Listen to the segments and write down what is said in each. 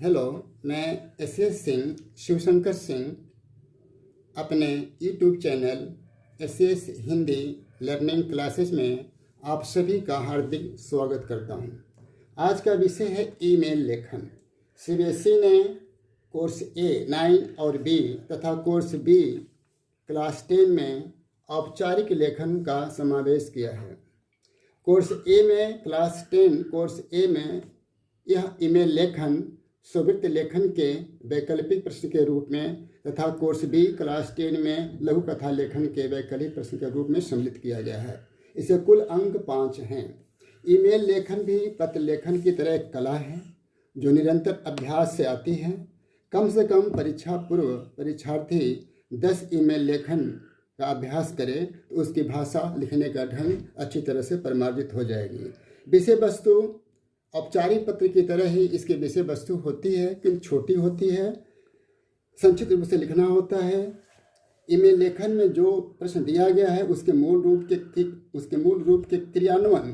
Hello, मैं S Singh Shivshankar Singh अपने YouTube channel S Hindi learning classes में आप सभी का हार्दिक स्वागत करता हूं। आज का विषय है ईमेल लेखन। सीबीएसई ने कोर्स ए 9 और बी तथा कोर्स बी क्लास 10 में औपचारिक लेखन का समावेश किया है। कोर्स ए में क्लास 10 कोर्स ए में यह ईमेल लेखन स्ववृत्त लेखन के वैकल्पिक प्रश्न के रूप में तथा कोर्स बी क्लास 10 में लघु कथा लेखन के वैकल्पिक प्रश्न के रूप में सम्मिलित किया गया है। इसे कुल अंक 5 हैं। ईमेल लेखन भी पत्र लेखन की तरह एक कला है जो निरंतर अभ्यास से आती है। कम से कम परीक्षा पूर्व परीक्षार्थी 10 ईमेल लेखन का अभ्यास करे तो उसकी भाषा लिखने का ढंग अच्छी तरह से परिमार्जित हो जाएगी। विषय वस्तु औपचारिक पत्र की तरह ही इसकी विषय वस्तु होती है, किंतु छोटी होती है, संक्षिप्त रूप से लिखना होता है। ईमेल लेखन में जो प्रश्न दिया गया है उसके मूल रूप के क्रियान्वयन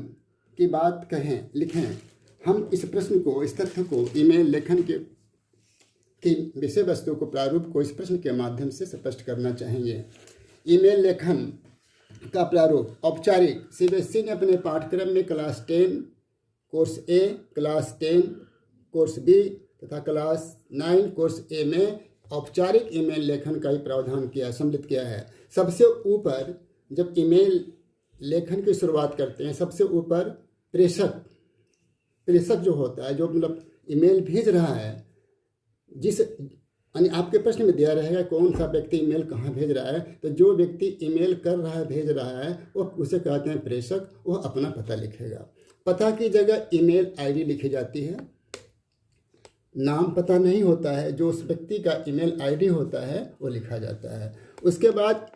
की बात कहें लिखें। हम इस प्रश्न को, इस तथ्य को ईमेल लेखन की विषय वस्तु को, प्रारूप को इस प्रश्न के माध्यम से स्पष्ट करना चाहेंगे। ईमेल लेखन का प्रारूप औपचारिक। सीबीएसई ने अपने पाठ्यक्रम में क्लास 10 कोर्स ए, क्लास 10 कोर्स बी तथा क्लास 9 कोर्स ए में औपचारिक ईमेल लेखन का ही प्रावधान किया, सम्मिलित किया है। सबसे ऊपर जब ईमेल लेखन की शुरुआत करते हैं, सबसे ऊपर प्रेषक जो होता है, जो मतलब ईमेल भेज रहा है, जिस आपके प्रश्न में दिया रहेगा कौन सा व्यक्ति ईमेल कहाँ भेज रहा है, तो जो व्यक्ति ईमेल कर रहा है, भेज रहा है, वो उसे कहते हैं प्रेषक। वह अपना पता लिखेगा। पता की जगह ईमेल आईडी लिखी जाती है। नाम पता नहीं होता है, जो उस व्यक्ति का ईमेल आईडी होता है वो लिखा जाता है। उसके बाद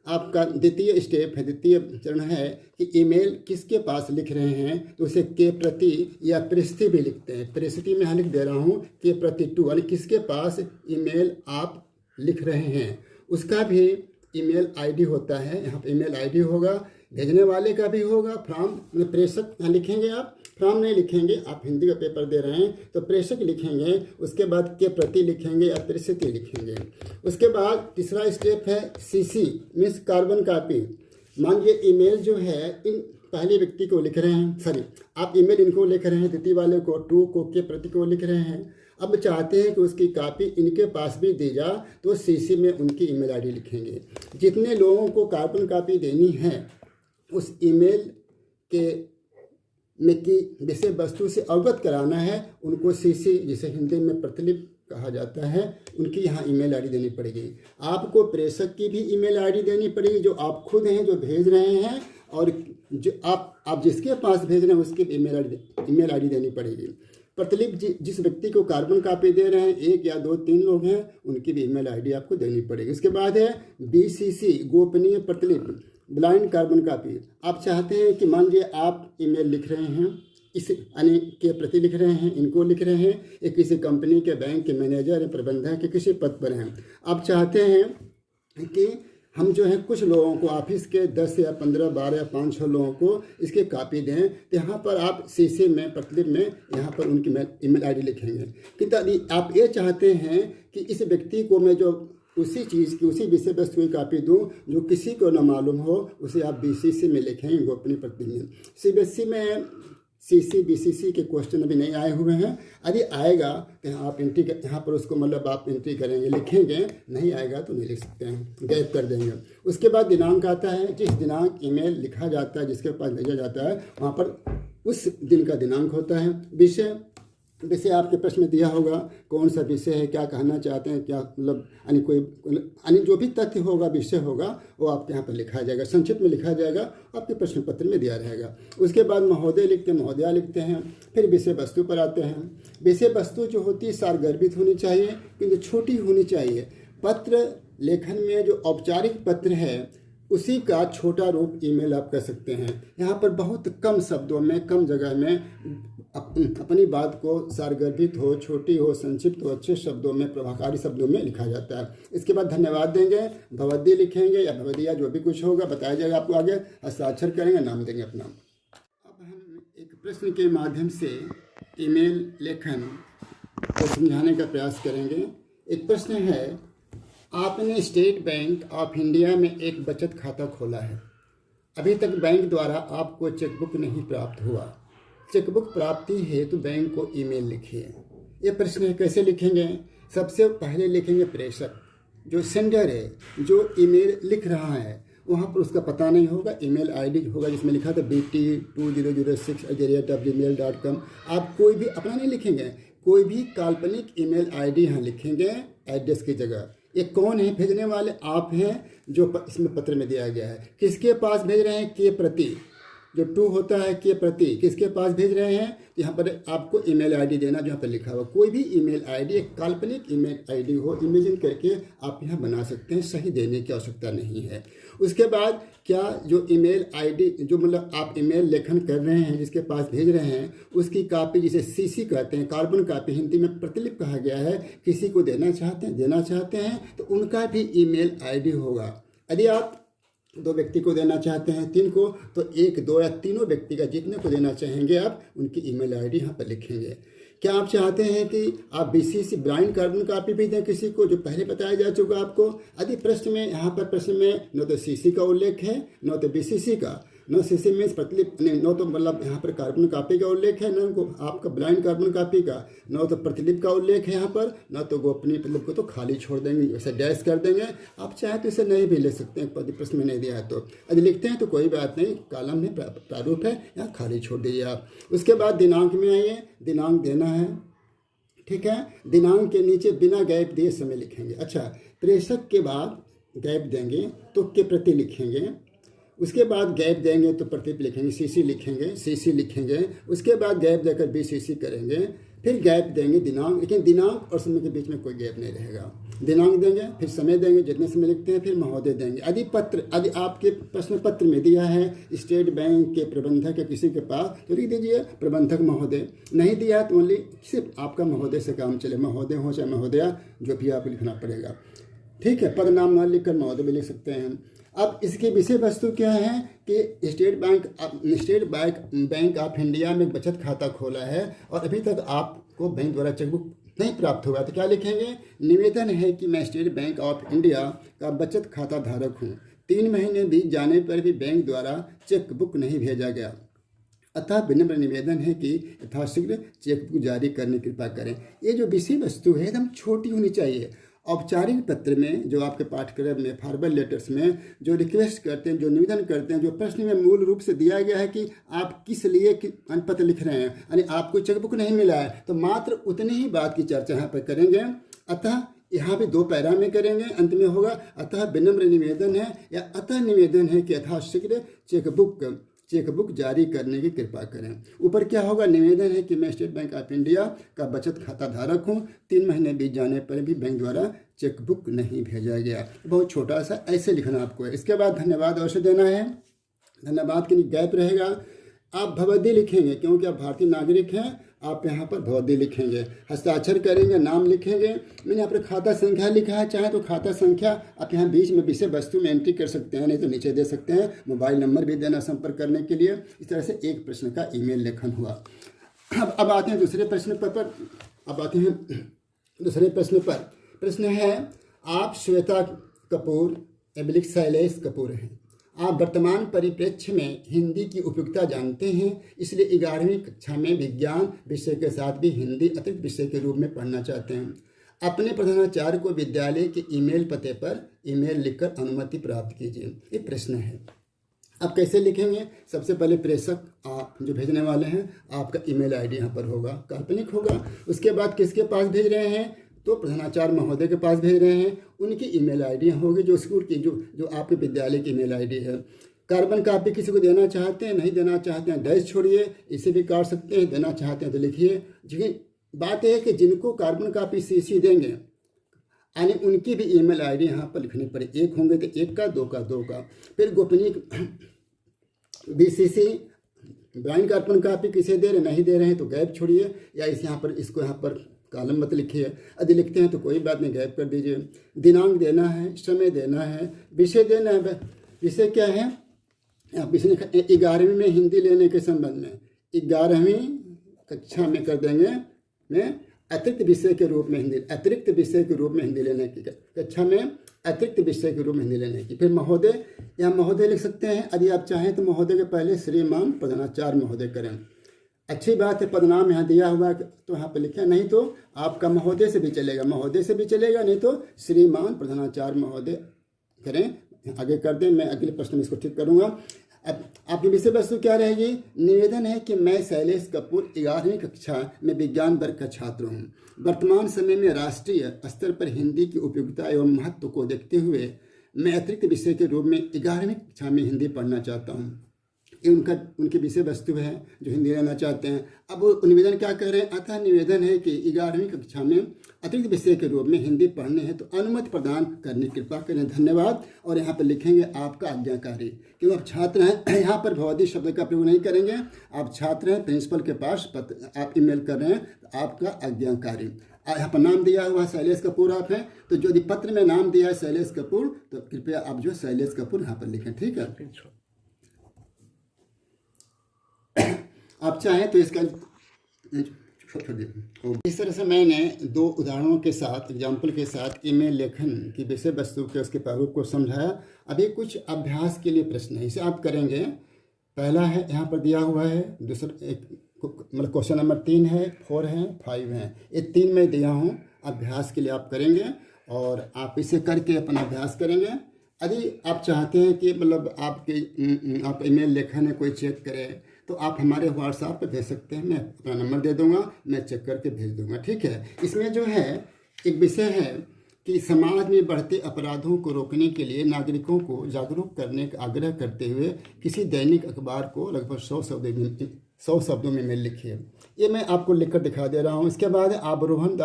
आपका द्वितीय स्टेप है, द्वितीय चरण है कि ईमेल किसके पास लिख रहे हैं, तो उसे के प्रति या प्रेषित भी लिखते हैं। प्रेषित में यहाँ लिख दे रहा हूँ के प्रति टू, यानी किसके पास ईमेल आप लिख रहे हैं, उसका भी ईमेल आईडी होता है। यहाँ पर ईमेल आईडी होगा, भेजने वाले का भी होगा। फ्रॉम में प्रेषक यहाँ लिखेंगे, आप फ्रॉम नहीं लिखेंगे, आप हिंदी का पेपर दे रहे हैं तो प्रेषक लिखेंगे। उसके बाद के प्रति लिखेंगे या प्रेषित लिखेंगे। उसके बाद तीसरा स्टेप है सीसी मीन्स कार्बन कॉपी। मानिए ईमेल जो है इन पहले व्यक्ति को लिख रहे हैं, आप ईमेल इनको लिख रहे हैं, द्वितीय वाले को, टू को, के प्रति को लिख रहे हैं। अब चाहते हैं कि उसकी कॉपी इनके पास भी दी जा, तो सीसी में उनकी ईमेल आईडी लिखेंगे। जितने लोगों को कार्बन कॉपी देनी है उस ईमेल के में की विषय वस्तु से अवगत कराना है, उनको सीसी, जिसे हिंदी में प्रतिलिपि कहा जाता है, उनकी यहाँ ईमेल आईडी देनी पड़ेगी। आपको प्रेषक की भी ईमेल आईडी देनी पड़ेगी, जो आप खुद हैं, जो भेज रहे हैं, और जो आप जिसके पास भेज रहे हैं उसकी ईमेल आईडी देनी पड़ेगी। प्रतिलिपि जिस व्यक्ति को कार्बन कॉपी दे रहे हैं, 1 या 2 3 लोग हैं, उनकी भी ईमेल आईडी आपको देनी पड़ेगी। उसके बाद है बीसीसी गोपनीय प्रतिलिपि, ब्लाइंड कार्बन कॉपी। आप चाहते हैं कि मान लीजिए आप ईमेल लिख रहे हैं, इस यानी के प्रति लिख रहे हैं, इनको लिख रहे हैं, ये किसी कंपनी के, बैंक के मैनेजर या प्रबंधक के किसी पद पर हैं। आप चाहते हैं कि हम जो है कुछ लोगों को, ऑफिस के 10 या 15, 12 या 5-6 लोगों को इसके कॉपी दें, तो यहाँ पर आप सीसी में, प्रतिलिपि में यहाँ पर उनकी ईमेल आईडी लिखेंगे। किंतु यदि आप ये चाहते हैं कि इस व्यक्ति को मैं जो उसी चीज़ की, उसी विषय वस्तु की कॉपी दूं जो किसी को न मालूम हो, उसे आप बीसीसी में लिखेंगे, गोपनीय प्रतिलिपि। सीबीएसई में सीसी बीसीसी के क्वेश्चन अभी नहीं आए हुए हैं। यदि आएगा तो आप एंट्री, यहाँ पर उसको मतलब आप एंट्री करेंगे, लिखेंगे। नहीं आएगा तो नहीं लिख सकते हैं, गैप कर देंगे। उसके बाद दिनांक आता है। जिस दिनांक ईमेल लिखा जाता है, जिसके पास भेजा जाता है, वहाँ पर उस दिन का दिनांक होता है। विषय आपके प्रश्न में दिया होगा, कौन सा विषय है, क्या कहना चाहते हैं, क्या मतलब यानी जो भी तथ्य होगा, विषय होगा, वो आपके यहाँ पर लिखा जाएगा, संक्षिप्त में लिखा जाएगा, आपके प्रश्न पत्र में दिया रहेगा। उसके बाद महोदय लिखते हैं, महोदया लिखते हैं। फिर विषय वस्तु पर आते हैं। विषय वस्तु जो होती है सारगर्भित होनी चाहिए, किंतु छोटी होनी चाहिए। पत्र लेखन में जो औपचारिक पत्र है उसी का छोटा रूप ईमेल आप कर सकते हैं। यहाँ पर बहुत कम शब्दों में, कम जगह में अपनी बात को सारगर्भित हो, छोटी हो, संक्षिप्त हो, अच्छे शब्दों में, प्रभावकारी शब्दों में लिखा जाता है। इसके बाद धन्यवाद देंगे, भवद्दी लिखेंगे या भवदिया, जो भी कुछ होगा बताया जाएगा आपको आगे। हस्ताक्षर करेंगे, नाम देंगे अपना। अब हम एक प्रश्न के माध्यम से ईमेल लेखन तो समझाने का प्रयास करेंगे। एक प्रश्न है, आपने स्टेट बैंक ऑफ इंडिया में एक बचत खाता खोला है, अभी तक बैंक द्वारा आपको चेकबुक नहीं प्राप्त हुआ। चेकबुक प्राप्ति हेतु बैंक को ईमेल लिखिए। ये प्रश्न है, कैसे लिखेंगे? सबसे पहले लिखेंगे प्रेषक, जो सेंडर है, जो ईमेल लिख रहा है, वहाँ पर उसका पता नहीं होगा, ईमेल आईडी होगा जिसमें लिखा था BT2006@gmail.com। आप कोई भी अपना नहीं लिखेंगे, कोई भी काल्पनिक ईमेल आईडी यहाँ लिखेंगे एड्रेस की जगह। ये कौन है भेजने वाले? आप हैं, जो इसमें पत्र में दिया गया है। किसके पास भेज रहे हैं? के प्रति, जो टू होता है के प्रति, किसके पास भेज रहे हैं? यहाँ पर आपको ईमेल आईडी देना, जो यहाँ पर लिखा हुआ। कोई भी ईमेल आईडी एक काल्पनिक ईमेल आईडी हो, इमेजिन करके आप यहाँ बना सकते हैं, सही देने की आवश्यकता नहीं है। उसके बाद क्या जो ईमेल आईडी, जो मतलब आप ईमेल लेखन कर रहे हैं, जिसके पास भेज रहे हैं, उसकी कॉपी, जिसे सीसी कहते हैं, कार्बन कॉपी हिंदी में प्रतिलिपि कहा गया है, किसी को देना चाहते हैं तो उनका भी ईमेल आईडी होगा। यदि आप 2 व्यक्ति को देना चाहते हैं, 3 को, तो 1, 2 या तीनों व्यक्ति का जितने को देना चाहेंगे आप उनकी ईमेल आईडी यहाँ पर लिखेंगे। क्या आप चाहते हैं कि आप BCC ब्लाइंड कार्बन कॉपी भी दें किसी को, जो पहले बताया जा चुका आपको? यदि प्रश्न में, यहाँ पर प्रश्न में न तो CC का उल्लेख है, न तो BCC का, न CC में प्रतिलिपि, न तो मतलब यहाँ पर कार्बन कॉपी का उल्लेख है, न को आपका ब्लाइंड कार्बन कॉपी का, न तो प्रतिलिपि का उल्लेख है यहाँ पर, न तो गोपनीय प्रतिलिपि को तो खाली छोड़ देंगे, वैसे डैश कर देंगे। आप चाहे तो इसे नहीं भी ले सकते हैं, प्रश्न में नहीं दिया है तो। यदि लिखते हैं तो कोई बात नहीं, कॉलम में प्रारूप है, यहाँ खाली छोड़ दीजिए आप। उसके बाद दिनांक में आइए, दिनांक देना है, ठीक है। दिनांक के नीचे बिना गैप दिए समय लिखेंगे। अच्छा, प्रेषक के बाद गैप देंगे तो के प्रति लिखेंगे, उसके बाद गैप देंगे तो प्रतिलिपि लिखेंगे, CC लिखेंगे, उसके बाद गैप देकर BCC करेंगे, फिर गैप देंगे दिनांक, लेकिन दिनांक और समय के बीच में कोई गैप नहीं रहेगा। दिनांक देंगे, फिर समय देंगे, जितने समय लिखते हैं, फिर महोदय देंगे। यदि आपके प्रश्न पत्र में दिया है स्टेट बैंक के प्रबंधक या किसी के पास, तो लिख दीजिए प्रबंधक महोदय। नहीं दिया है तो ओनली सिर्फ आपका महोदय से काम चले, महोदय हो चाहे महोदया, जो भी आपको लिखना पड़ेगा, ठीक है। पद नाम न लिखकर महोदय भी लिख सकते हैं। अब इसकी विषय वस्तु क्या है कि स्टेट बैंक ऑफ इंडिया में बचत खाता खोला है और अभी तक आपको बैंक द्वारा चेकबुक नहीं प्राप्त हुआ, तो क्या लिखेंगे? निवेदन है कि मैं स्टेट बैंक ऑफ इंडिया का बचत खाता धारक हूँ, 3 महीने बीत जाने पर भी बैंक द्वारा चेकबुक नहीं भेजा गया, अतः विनम्र निवेदन है कि यथाशीघ्र चेकबुक जारी करने की कृपा करें। ये जो विषय वस्तु है एकदम छोटी होनी चाहिए। औपचारिक पत्र में, जो आपके पाठ्यक्रम में फॉर्मल लेटर्स में जो रिक्वेस्ट करते हैं, जो निवेदन करते हैं, जो प्रश्न में मूल रूप से दिया गया है कि आप किस लिए अनुपत्र लिख रहे हैं, यानी आपको चेकबुक नहीं मिला है, तो मात्र उतनी ही बात की चर्चा यहाँ पर करेंगे। अतः यहाँ भी 2 पैरा में करेंगे, अंत में होगा अतः विनम्र निवेदन है या अतः निवेदन है कि यथाशीघ्र चेकबुक जारी करने की कृपा करें। ऊपर क्या होगा? निवेदन है कि मैं स्टेट बैंक ऑफ इंडिया का बचत खाता धारक हूँ, 3 महीने बीत जाने पर भी बैंक द्वारा चेकबुक नहीं भेजा गया। बहुत छोटा सा ऐसे लिखना आपको है। इसके बाद धन्यवाद अवश्य देना है, धन्यवाद के लिए गैप रहेगा। आप भवदी लिखेंगे क्योंकि आप भारतीय नागरिक हैं, आप यहाँ पर भवदी लिखेंगे, हस्ताक्षर करेंगे, नाम लिखेंगे। मैंने यहाँ पर खाता संख्या लिखा है, चाहे तो खाता संख्या आप यहाँ बीच में विषय वस्तु में एंट्री कर सकते हैं, नहीं तो नीचे दे सकते हैं। मोबाइल नंबर भी देना संपर्क करने के लिए। इस तरह से एक प्रश्न का ईमेल लेखन हुआ। अब आते हैं दूसरे प्रश्न पर। प्रश्न है, आप श्वेता कपूर / शैलेश कपूर हैं। आप वर्तमान परिप्रेक्ष्य में हिंदी की उपयुक्तता जानते हैं, इसलिए 11वीं कक्षा में विज्ञान विषय के साथ भी हिंदी अतिरिक्त विषय के रूप में पढ़ना चाहते हैं। अपने प्रधानाचार्य को विद्यालय के ईमेल पते पर ईमेल लिखकर अनुमति प्राप्त कीजिए। ये प्रश्न है। अब कैसे लिखेंगे? सबसे पहले प्रेषक, आप जो भेजने वाले हैं, आपका ईमेल आईडी यहाँ पर होगा, काल्पनिक होगा। उसके बाद किसके पास भेज रहे हैं? तो प्रधानाचार्य महोदय के पास भेज रहे हैं, उनकी ईमेल आईडी होगी, जो स्कूल की जो आपके विद्यालय की ईमेल आईडी है। कार्बन कॉपी किसी को देना चाहते हैं, नहीं देना चाहते हैं डैश छोड़िए, इसे भी काट सकते हैं। देना चाहते हैं तो लिखिए। बात यह है कि जिनको कार्बन कॉपी CC देंगे, यानी उनकी भी ईमेल आईडी यहाँ पर लिखनी पड़े। 1 होंगे तो 1 का, 2 का 2 का। फिर गोपनीय BCC ब्लाइंड कार्बन कॉपी किसे दे रहे, नहीं दे रहे हैं तो गैप छोड़िए, या इसको यहाँ पर कॉलम मत लिखिए। यदि लिखते हैं तो कोई बात नहीं, गैप कर दीजिए। दिनांक देना है, समय देना है, विषय देना है। विषय क्या है? आप इसने 11वीं में हिंदी लेने के संबंध में 11वीं कक्षा में कर देंगे में अतिरिक्त विषय के रूप में हिंदी लेने की, कक्षा में अतिरिक्त विषय के रूप में हिंदी लेने की। फिर महोदय, यहाँ महोदय लिख सकते हैं। यदि आप चाहें तो महोदय के पहले श्रीमान प्रधानाचार्य महोदय करें। अच्छी बात है, पदनाम यहाँ दिया हुआ है तो यहाँ पर लिखें, नहीं तो आपका महोदय से भी चलेगा, नहीं तो श्रीमान प्रधानाचार्य महोदय करें। आगे कर दें, मैं अगले प्रश्न में इसको ठीक करूँगा। अब आपकी विषय वस्तु क्या रहेगी? निवेदन है कि मैं शैलेश कपूर 11वीं कक्षा में विज्ञान वर्ग का छात्र हूँ। वर्तमान समय में राष्ट्रीय स्तर पर हिंदी की उपयोगिता एवं महत्व को देखते हुए मैं अतिरिक्त विषय के रूप में 11वीं कक्षा में हिंदी पढ़ना चाहता हूँ। ये उनकी विषय वस्तु है जो हिंदी लेना चाहते हैं। अब वो निवेदन क्या कर रहे हैं? अतः निवेदन है कि 11वीं कक्षा में अतिरिक्त विषय के रूप में हिंदी पढ़ने हैं तो अनुमति प्रदान करने की कृपा करें, धन्यवाद। और यहाँ पर लिखेंगे आपका आज्ञाकारी, क्योंकि आप छात्र हैं। यहाँ पर भवदी शब्द का प्रयोग नहीं करेंगे, आप छात्र हैं, प्रिंसिपल के पास आप ईमेल कर रहे हैं तो आपका आज्ञाकारी। यहाँ पर नाम दिया हुआ शैलेश कपूर आप हैं, तो जो पत्र में नाम दिया है शैलेश कपूर, तो कृपया आप जो शैलेश कपूर यहाँ पर लिखें, ठीक है। आप चाहें तो इसका इस तरह से मैंने 2 उदाहरणों के साथ, एग्जाम्पल के साथ ईमेल लेखन की विषय वस्तु के उसके प्रारूप को समझाया। अभी कुछ अभ्यास के लिए प्रश्न है, इसे आप करेंगे। पहला है यहाँ पर दिया हुआ है, दूसरा एक मतलब क्वेश्चन नंबर 3 है, 4 है, 5 है, ये 3 में दिया हूँ। अभ्यास के लिए आप करेंगे और आप इसे करके अपना अभ्यास करेंगे। यदि आप चाहते हैं कि मतलब आप ईमेल लेखन है कोई चेक करे तो आप हमारे व्हाट्सएप पे भेज सकते हैं, मैं अपना नंबर दे दूंगा, मैं चेक करके भेज दूंगा, ठीक है। इसमें जो है एक विषय है कि समाज में बढ़ते अपराधों को रोकने के लिए नागरिकों को जागरूक करने का आग्रह करते हुए किसी दैनिक अखबार को लगभग 100 शब्दों में मेल लिखिए। ये मैं आपको लिखकर दिखा दे रहा हूँ। इसके बाद आप रोहनी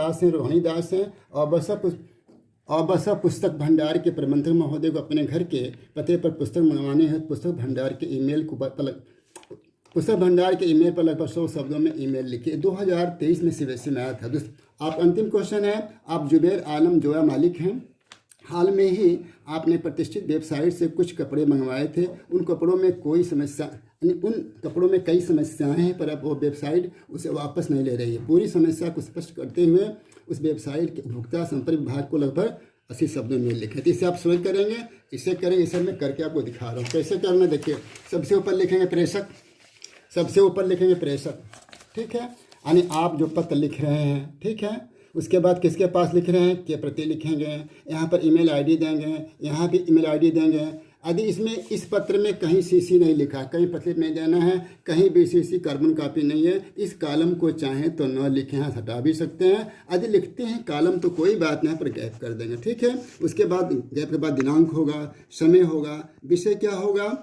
दास हैं और बसा पुस्तक भंडार के प्रबंधक महोदय को अपने घर के पते पर पुस्तक मंगवाने हैं। पुस्तक भंडार के ईमेल पर लगभग 100 शब्दों में ईमेल लिखिए। 2023 में CBSE में आया था। आप अंतिम क्वेश्चन है, आप जुबैर आलम जोया मालिक हैं। हाल में ही आपने प्रतिष्ठित वेबसाइट से कुछ कपड़े मंगवाए थे। उन कपड़ों में कई समस्याएं हैं, पर अब वो वेबसाइट उसे वापस नहीं ले रही है। पूरी समस्या को स्पष्ट करते हुए उस वेबसाइट के उपभोक्ता संपर्क विभाग को लगभग 80 शब्दों में लिखे थे। इसे आप समझ करेंगे, इसे करें, इसे मैं करके आपको दिखा रहा हूँ कैसे करना। देखिए, सबसे ऊपर लिखेंगे प्रेषक, ठीक है, यानी आप जो पत्र लिख रहे हैं, ठीक है। उसके बाद किसके पास लिख रहे हैं, के प्रति लिखेंगे। यहाँ पर ईमेल आईडी देंगे, यहाँ भी ईमेल आईडी देंगे। यदि इसमें इस पत्र में कहीं CC नहीं लिखा, कहीं पत्र नहीं देना है, कहीं भी CC कार्बन कॉपी नहीं है, इस कॉलम को चाहें तो न लिखें, यहाँ हटा भी सकते हैं। यदि लिखते हैं कॉलम तो कोई बात नहीं, पर गैप कर देंगे, ठीक है। उसके बाद गैप के बाद दिनांक होगा, समय होगा, विषय क्या होगा,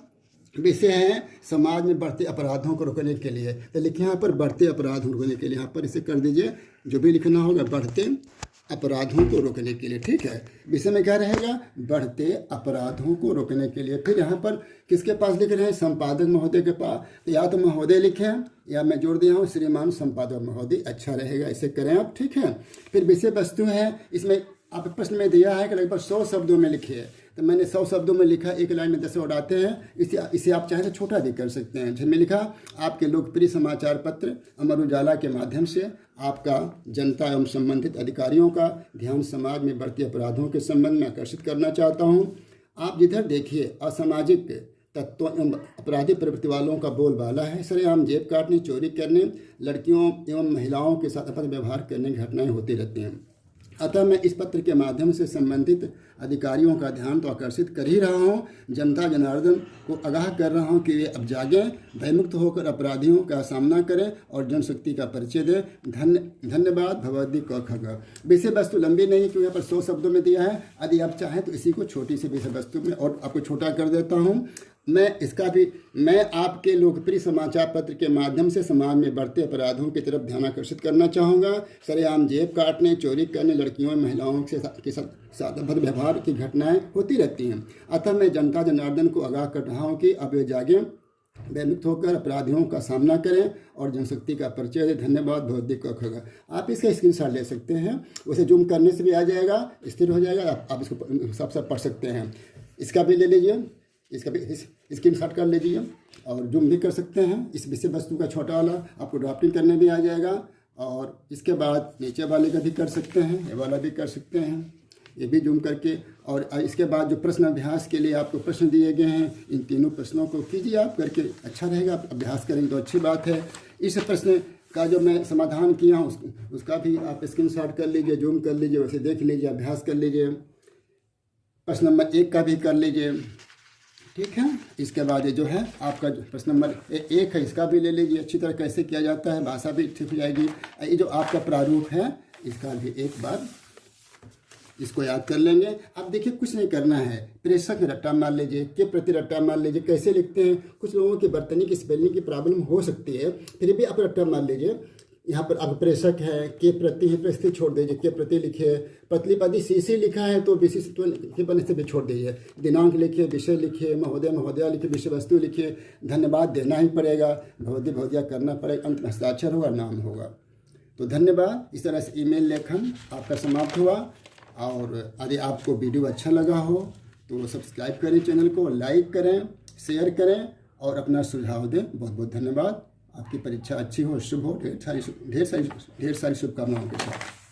विषय है समाज में बढ़ते अपराधों को रोकने के लिए। तो लिखिए यहाँ पर बढ़ते अपराधों को रोकने के लिए, यहाँ पर इसे कर दीजिए, जो भी लिखना होगा बढ़ते अपराधों को रोकने के लिए, ठीक है। विषय में क्या रहेगा, बढ़ते अपराधों को रोकने के लिए। फिर यहाँ पर किसके पास लिख रहे हैं, संपादक महोदय के पास। तो या तो महोदय लिखें या मैं जोड़ दिया हूँ श्रीमान संपादक महोदय, अच्छा रहेगा, इसे करें आप, ठीक है। फिर विषय वस्तु है, इसमें आप प्रश्न में दिया है कि लगभग 100 शब्दों में लिखिए, तो मैंने 100 शब्दों में लिखा, एक लाइन में 10 वर्ड आते हैं। इसे आप चाहें तो छोटा भी कर सकते हैं। जिसमें लिखा, आपके लोकप्रिय समाचार पत्र अमर उजाला के माध्यम से आपका जनता एवं संबंधित अधिकारियों का ध्यान समाज में बढ़ते अपराधों के संबंध में आकर्षित करना चाहता हूँ। आप जिधर देखिए असामाजिक तत्वों एवं अपराधी प्रवृत्ति वालों का बोलबाला है। सरेआम जेब काटने, चोरी करने, लड़कियों एवं महिलाओं के साथ अपराध व्यवहार करने की घटनाएं होती रहती हैं। अतः मैं इस पत्र के माध्यम से संबंधित अधिकारियों का ध्यान तो आकर्षित कर ही रहा हूँ, जनता जनार्दन को आगाह कर रहा हूँ कि वे अब जागें, भयमुक्त होकर अपराधियों का सामना करें और जनशक्ति का परिचय दें। धन्यवाद, भगवती क। विषय वस्तु लंबी नहीं, क्योंकि यहाँ पर 100 शब्दों में दिया है। यदि आप चाहें तो इसी को छोटी सी विषय वस्तु में और आपको छोटा कर देता हूँ। मैं आपके लोकप्रिय समाचार पत्र के माध्यम से समाज में बढ़ते अपराधों की तरफ ध्यान आकर्षित करना चाहूँगा। सरेआम जेब काटने, चोरी करने, लड़कियों महिलाओं के साथ अपराध व्यवहार की घटनाएं होती रहती हैं। अतः मैं जनता जनार्दन को आगाह कर रहा हूँ कि अब वे जागें, भयमुक्त होकर अपराधियों का सामना करें और जनशक्ति का परिचय दें। धन्यवाद, भगवती क। आप इसका स्क्रीनशॉट ले सकते हैं, उसे जूम करने से भी आ जाएगा, स्थिर हो जाएगा, आप इसको सब पढ़ सकते हैं। इसका भी ले लीजिए, इसका भी स्क्रीनशॉट कर लीजिए और जूम भी कर सकते हैं। इस विषय वस्तु का छोटा वाला आपको ड्राफ्टिंग करने भी आ जाएगा और इसके बाद नीचे वाले का भी कर सकते हैं, ये वाला भी कर सकते हैं, ये भी जूम करके। और इसके बाद जो प्रश्न अभ्यास के लिए आपको प्रश्न दिए गए हैं, इन तीनों प्रश्नों को कीजिए आप करके, अच्छा रहेगा। आप अभ्यास करेंगे तो अच्छी बात है। इस प्रश्न का जो मैं समाधान किया हूँ उसका भी आप स्क्रीनशॉट कर लीजिए, जूम कर लीजिए, वैसे देख लीजिए, अभ्यास कर लीजिए। प्रश्न नंबर 1 का भी कर लीजिए, ठीक है। इसके बाद ये जो है आपका जो प्रश्न नंबर 1 है, इसका भी ले लीजिए, अच्छी तरह कैसे किया जाता है, भाषा भी ठीक हो जाएगी। ये जो आपका प्रारूप है इसका भी एक बार इसको याद कर लेंगे। अब देखिए कुछ नहीं करना है, प्रेषक रट्टा मार लीजिए, के प्रति रट्टा मार लीजिए। कैसे लिखते हैं, कुछ लोगों की वर्तनी की स्पेलिंग की प्रॉब्लम हो सकती है, फिर भी आप रट्टा मार लीजिए। यहाँ पर अब प्रेषक है, के प्रति है, प्रस्थिति छोड़ दीजिए, के प्रति लिखिए। पतली पदी सीसी लिखा है तो विशिष्ट के बने से भी छोड़ दीजिए। दिनांक लिखिए, विषय लिखिए, महोदय महोदया लिखिए, विषय वस्तु लिखिए। धन्यवाद देना ही पड़ेगा, भवदी भवदिया करना पड़ेगा, अंत में हस्ताक्षर होगा, नाम होगा। तो धन्यवाद। इस तरह से ईमेल लेखन आपका समाप्त हुआ। और यदि आपको वीडियो अच्छा लगा हो तो सब्सक्राइब करें, चैनल को लाइक करें, शेयर करें और अपना सुझाव दें। बहुत बहुत धन्यवाद। आपकी परीक्षा अच्छी हो, शुभ हो, ढेर सारी शुभकामनाओं के साथ।